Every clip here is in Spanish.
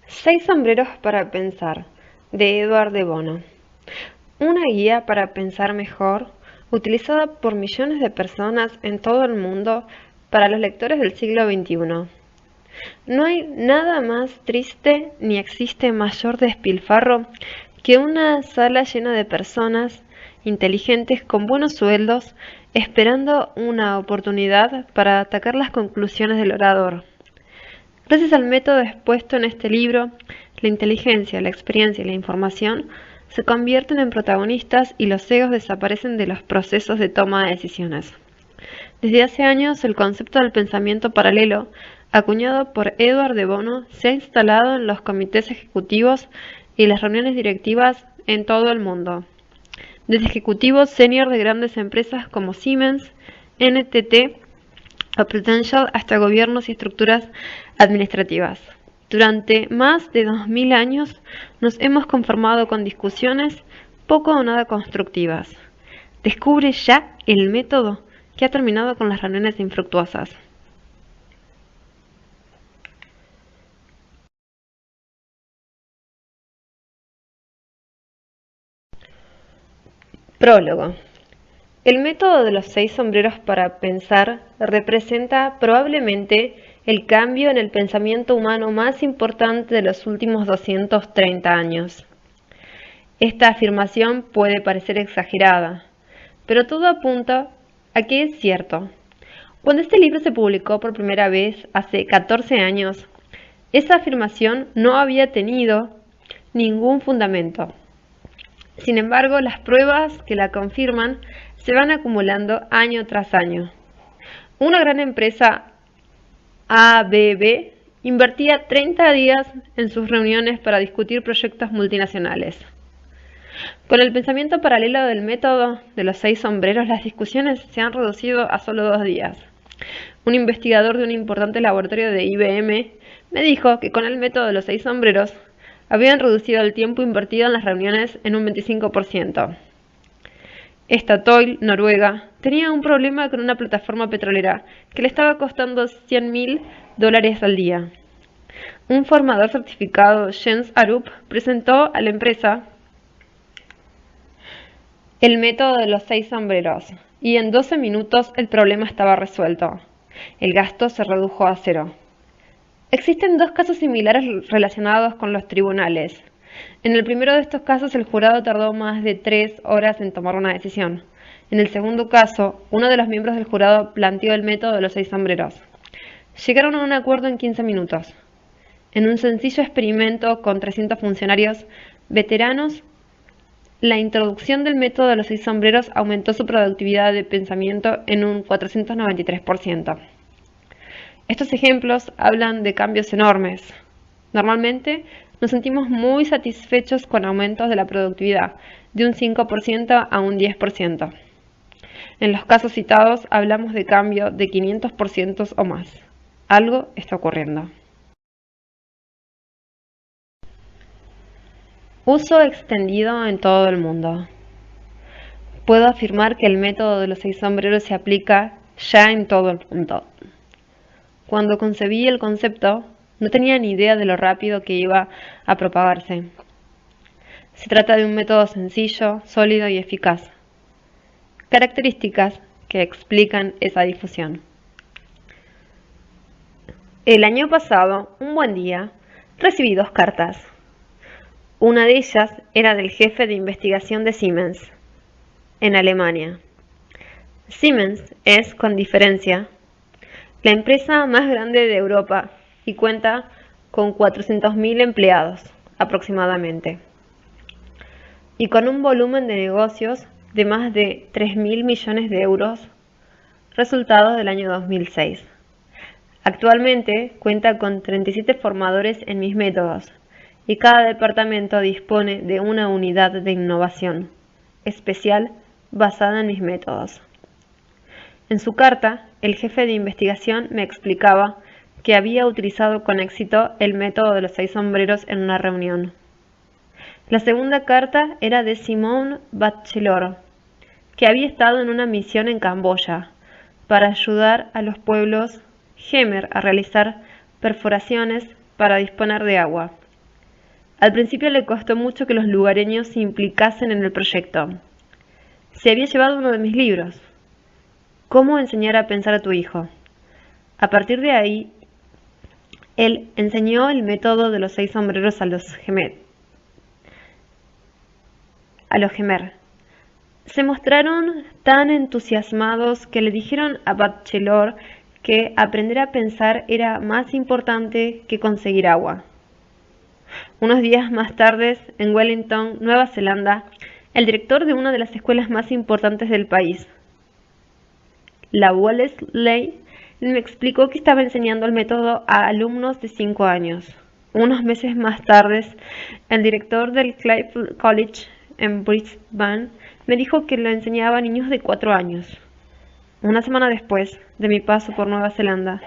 Seis sombreros para pensar, de Edward de Bono. Una guía para pensar mejor, utilizada por millones de personas en todo el mundo para los lectores del siglo XXI. No hay nada más triste ni existe mayor despilfarro que una sala llena de personas inteligentes con buenos sueldos esperando una oportunidad para atacar las conclusiones del orador. Gracias al método expuesto en este libro, la inteligencia, la experiencia y la información se convierten en protagonistas y los egos desaparecen de los procesos de toma de decisiones. Desde hace años, el concepto del pensamiento paralelo, acuñado por Edward de Bono, se ha instalado en los comités ejecutivos y las reuniones directivas en todo el mundo. Desde ejecutivos senior de grandes empresas como Siemens, NTT o Prudential hasta gobiernos y estructuras administrativas. Durante más de 2000 años nos hemos conformado con discusiones poco o nada constructivas. Descubre ya el método que ha terminado con las reuniones infructuosas. Prólogo. El método de los seis sombreros para pensar representa probablemente el cambio en el pensamiento humano más importante de los últimos 230 años. Esta afirmación puede parecer exagerada, pero todo apunta a que es cierto. Cuando este libro se publicó por primera vez hace 14 años, esa afirmación no había tenido ningún fundamento. Sin embargo, las pruebas que la confirman se van acumulando año tras año. Una gran empresa, ABB, invertía 30 días en sus reuniones para discutir proyectos multinacionales. Con el pensamiento paralelo del método de los seis sombreros, las discusiones se han reducido a solo 2 días. Un investigador de un importante laboratorio de IBM me dijo que con el método de los seis sombreros habían reducido el tiempo invertido en las reuniones en un 25%. Statoil, Noruega, tenía un problema con una plataforma petrolera que le estaba costando $100.000 al día. Un formador certificado, Jens Arup, presentó a la empresa el método de los seis sombreros y en 12 minutos el problema estaba resuelto. El gasto se redujo a 0. Existen 2 casos similares relacionados con los tribunales. En el primero de estos casos, el jurado tardó más de 3 horas en tomar una decisión. En el segundo caso, uno de los miembros del jurado planteó el método de los seis sombreros. Llegaron a un acuerdo en 15 minutos. En un sencillo experimento con 300 funcionarios veteranos, la introducción del método de los seis sombreros aumentó su productividad de pensamiento en un 493%. Estos ejemplos hablan de cambios enormes. Normalmente nos sentimos muy satisfechos con aumentos de la productividad, de un 5% a un 10%. En los casos citados hablamos de cambio de 500% o más. Algo está ocurriendo. Uso extendido en todo el mundo. Puedo afirmar que el método de los seis sombreros se aplica ya en todo el mundo. Cuando concebí el concepto, no tenía ni idea de lo rápido que iba a propagarse. Se trata de un método sencillo, sólido y eficaz. Características que explican esa difusión. El año pasado, un buen día, recibí 2 cartas. Una de ellas era del jefe de investigación de Siemens, en Alemania. Siemens es, con diferencia, la empresa más grande de Europa y cuenta con 400.000 empleados aproximadamente y con un volumen de negocios de más de 3.000 millones de euros, resultados del año 2006. Actualmente cuenta con 37 formadores en mis métodos y cada departamento dispone de una unidad de innovación especial basada en mis métodos. En su carta, el jefe de investigación me explicaba que había utilizado con éxito el método de los seis sombreros en una reunión. La segunda carta era de Simone Bachelor, que había estado en una misión en Camboya para ayudar a los pueblos Khmer a realizar perforaciones para disponer de agua. Al principio le costó mucho que los lugareños se implicasen en el proyecto. Se había llevado uno de mis libros. ¿Cómo enseñar a pensar a tu hijo? A partir de ahí, él enseñó el método de los 6 sombreros a los Gemer. Se mostraron tan entusiasmados que le dijeron a Bachelor que aprender a pensar era más importante que conseguir agua. Unos días más tarde, en Wellington, Nueva Zelanda, el director de una de las escuelas más importantes del país, la Wellesley, me explicó que estaba enseñando el método a alumnos de 5 años. Unos meses más tarde, el director del Claypool College en Brisbane me dijo que lo enseñaba a niños de 4 años. Una semana después de mi paso por Nueva Zelanda,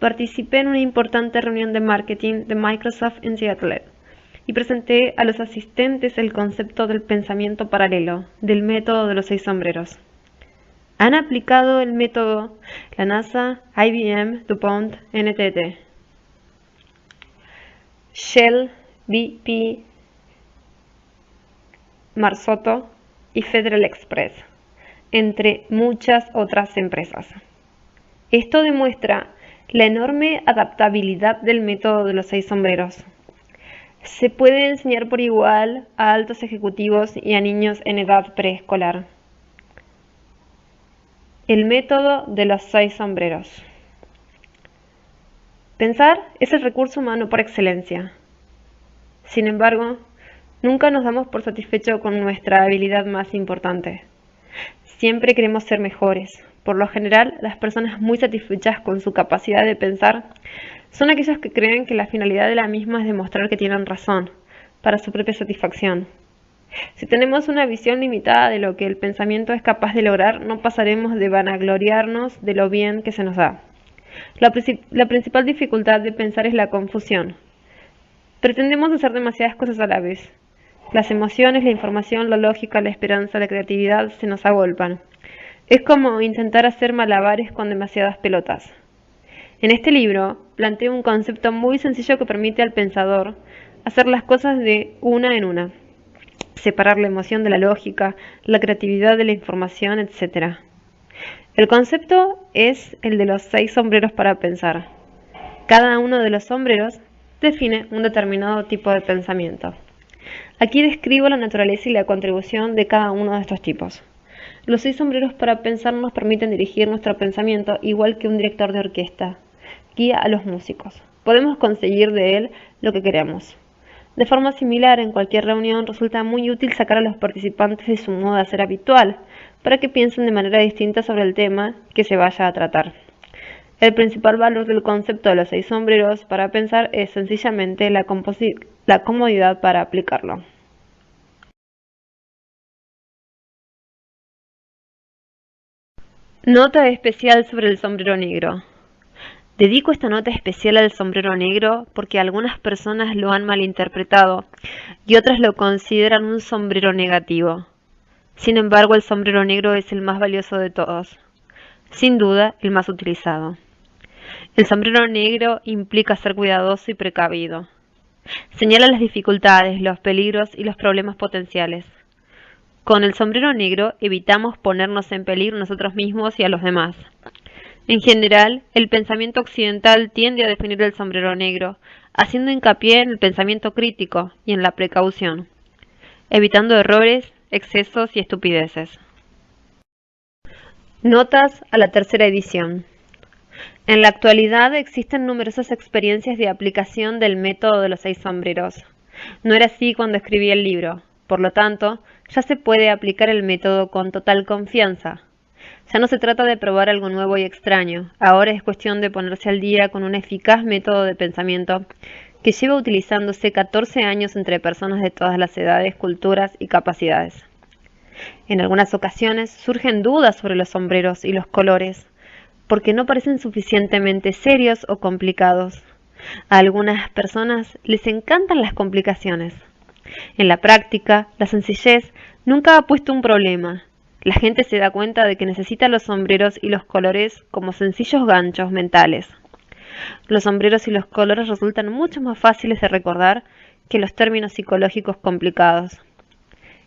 participé en una importante reunión de marketing de Microsoft en Seattle y presenté a los asistentes el concepto del pensamiento paralelo, del método de los 6 sombreros. Han aplicado el método la NASA, IBM, DuPont, NTT, Shell, BP, Marzotto y Federal Express, entre muchas otras empresas. Esto demuestra la enorme adaptabilidad del método de los 6 sombreros. Se puede enseñar por igual a altos ejecutivos y a niños en edad preescolar. El método de los 6 sombreros. Pensar es el recurso humano por excelencia. Sin embargo, nunca nos damos por satisfechos con nuestra habilidad más importante. Siempre queremos ser mejores. Por lo general, las personas muy satisfechas con su capacidad de pensar son aquellos que creen que la finalidad de la misma es demostrar que tienen razón, para su propia satisfacción. Si tenemos una visión limitada de lo que el pensamiento es capaz de lograr, no pasaremos de vanagloriarnos de lo bien que se nos da. La principal dificultad de pensar es la confusión. Pretendemos hacer demasiadas cosas a la vez. Las emociones, la información, la lógica, la esperanza, la creatividad se nos agolpan. Es como intentar hacer malabares con demasiadas pelotas. En este libro planteo un concepto muy sencillo que permite al pensador hacer las cosas de una en una. Separar la emoción de la lógica, la creatividad de la información, etc. El concepto es el de los 6 sombreros para pensar. Cada uno de los sombreros define un determinado tipo de pensamiento. Aquí describo la naturaleza y la contribución de cada uno de estos tipos. Los 6 sombreros para pensar nos permiten dirigir nuestro pensamiento igual que un director de orquesta guía a los músicos. Podemos conseguir de él lo que queremos. De forma similar, en cualquier reunión resulta muy útil sacar a los participantes de su modo de hacer habitual, para que piensen de manera distinta sobre el tema que se vaya a tratar. El principal valor del concepto de los 6 sombreros para pensar es sencillamente la comodidad para aplicarlo. Nota especial sobre el sombrero negro. Dedico esta nota especial al sombrero negro porque algunas personas lo han malinterpretado y otras lo consideran un sombrero negativo. Sin embargo, el sombrero negro es el más valioso de todos, sin duda el más utilizado. El sombrero negro implica ser cuidadoso y precavido. Señala las dificultades, los peligros y los problemas potenciales. Con el sombrero negro evitamos ponernos en peligro nosotros mismos y a los demás. En general, el pensamiento occidental tiende a definir el sombrero negro, haciendo hincapié en el pensamiento crítico y en la precaución, evitando errores, excesos y estupideces. Notas a la tercera edición. En la actualidad existen numerosas experiencias de aplicación del método de los 6 sombreros. No era así cuando escribí el libro, por lo tanto, ya se puede aplicar el método con total confianza. Ya no se trata de probar algo nuevo y extraño, ahora es cuestión de ponerse al día con un eficaz método de pensamiento que lleva utilizándose 14 años entre personas de todas las edades, culturas y capacidades. En algunas ocasiones surgen dudas sobre los sombreros y los colores, porque no parecen suficientemente serios o complicados. A algunas personas les encantan las complicaciones. En la práctica, la sencillez nunca ha puesto un problema. La gente se da cuenta de que necesita los sombreros y los colores como sencillos ganchos mentales. Los sombreros y los colores resultan mucho más fáciles de recordar que los términos psicológicos complicados.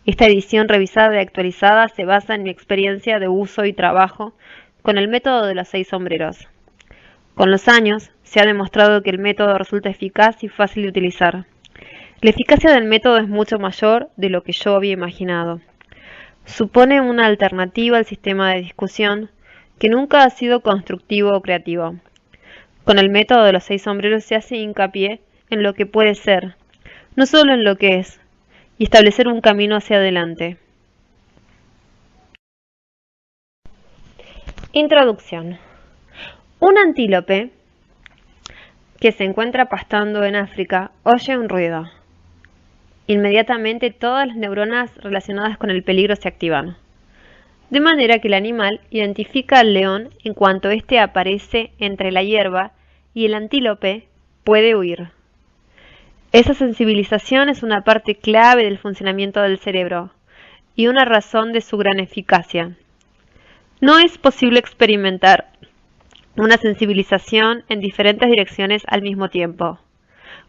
Esta edición revisada y actualizada se basa en mi experiencia de uso y trabajo con el método de los 6 sombreros. Con los años, se ha demostrado que el método resulta eficaz y fácil de utilizar. La eficacia del método es mucho mayor de lo que yo había imaginado. Supone una alternativa al sistema de discusión que nunca ha sido constructivo o creativo. Con el método de los 6 sombreros se hace hincapié en lo que puede ser, no solo en lo que es, y establecer un camino hacia adelante. Introducción. Un antílope que se encuentra pastando en África oye un ruido. Inmediatamente todas las neuronas relacionadas con el peligro se activan, de manera que el animal identifica al león en cuanto éste aparece entre la hierba y el antílope puede huir. Esa sensibilización es una parte clave del funcionamiento del cerebro y una razón de su gran eficacia. No es posible experimentar una sensibilización en diferentes direcciones al mismo tiempo,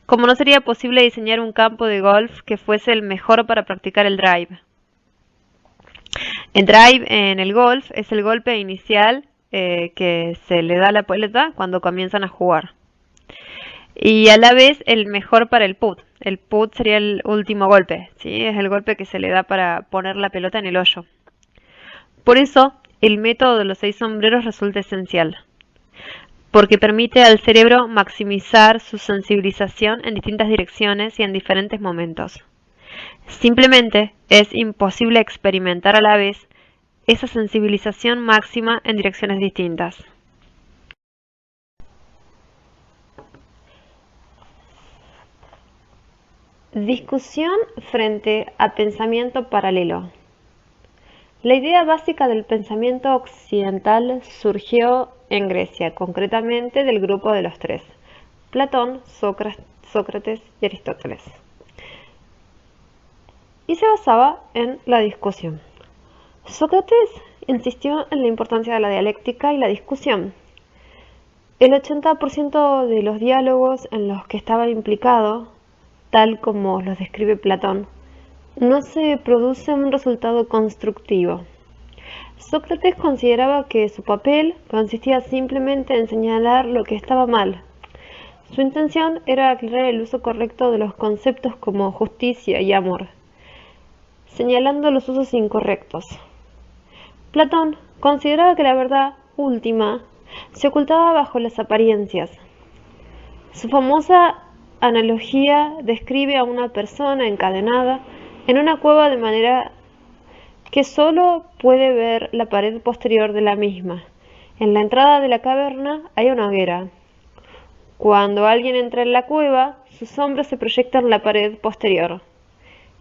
como no sería posible diseñar un campo de golf que fuese el mejor para practicar el drive. El drive en el golf es el golpe inicial que se le da a la pelota cuando comienzan a jugar. Y a la vez el mejor para el putt. El putt sería el último golpe, ¿sí? Es el golpe que se le da para poner la pelota en el hoyo. Por eso, el método de los 6 sombreros resulta esencial, porque permite al cerebro maximizar su sensibilización en distintas direcciones y en diferentes momentos. Simplemente es imposible experimentar a la vez esa sensibilización máxima en direcciones distintas. Discusión frente a pensamiento paralelo. La idea básica del pensamiento occidental surgió en Grecia, concretamente del grupo de los 3, Platón, Sócrates y Aristóteles, y se basaba en la discusión. Sócrates insistió en la importancia de la dialéctica y la discusión. El 80% de los diálogos en los que estaba implicado, tal como los describe Platón, no se produce un resultado constructivo. Sócrates consideraba que su papel consistía simplemente en señalar lo que estaba mal. Su intención era aclarar el uso correcto de los conceptos como justicia y amor, señalando los usos incorrectos. Platón consideraba que la verdad última se ocultaba bajo las apariencias. Su famosa analogía describe a una persona encadenada en una cueva de manera que solo puede ver la pared posterior de la misma. En la entrada de la caverna hay una hoguera. Cuando alguien entra en la cueva, su sombra se proyecta en la pared posterior.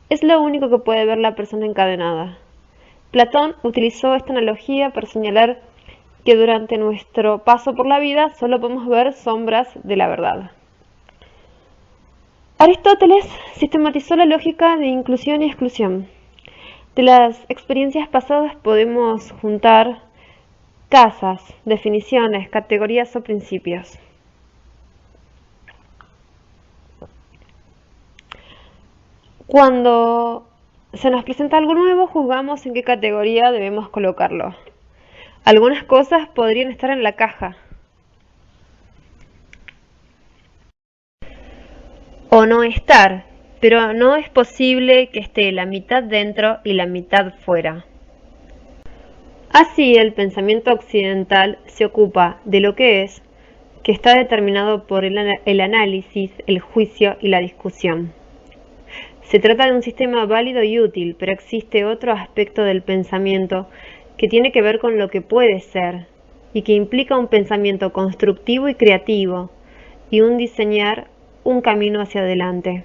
Es lo único que puede ver la persona encadenada. Platón utilizó esta analogía para señalar que durante nuestro paso por la vida solo podemos ver sombras de la verdad. Aristóteles sistematizó la lógica de inclusión y exclusión. De las experiencias pasadas podemos juntar casas, definiciones, categorías o principios. Cuando se nos presenta algo nuevo, juzgamos en qué categoría debemos colocarlo. Algunas cosas podrían estar en la caja, o no estar, pero no es posible que esté la mitad dentro y la mitad fuera. Así, el pensamiento occidental se ocupa de lo que es, que está determinado por el análisis, el juicio y la discusión. Se trata de un sistema válido y útil, pero existe otro aspecto del pensamiento que tiene que ver con lo que puede ser y que implica un pensamiento constructivo y creativo y un diseñar un camino hacia adelante.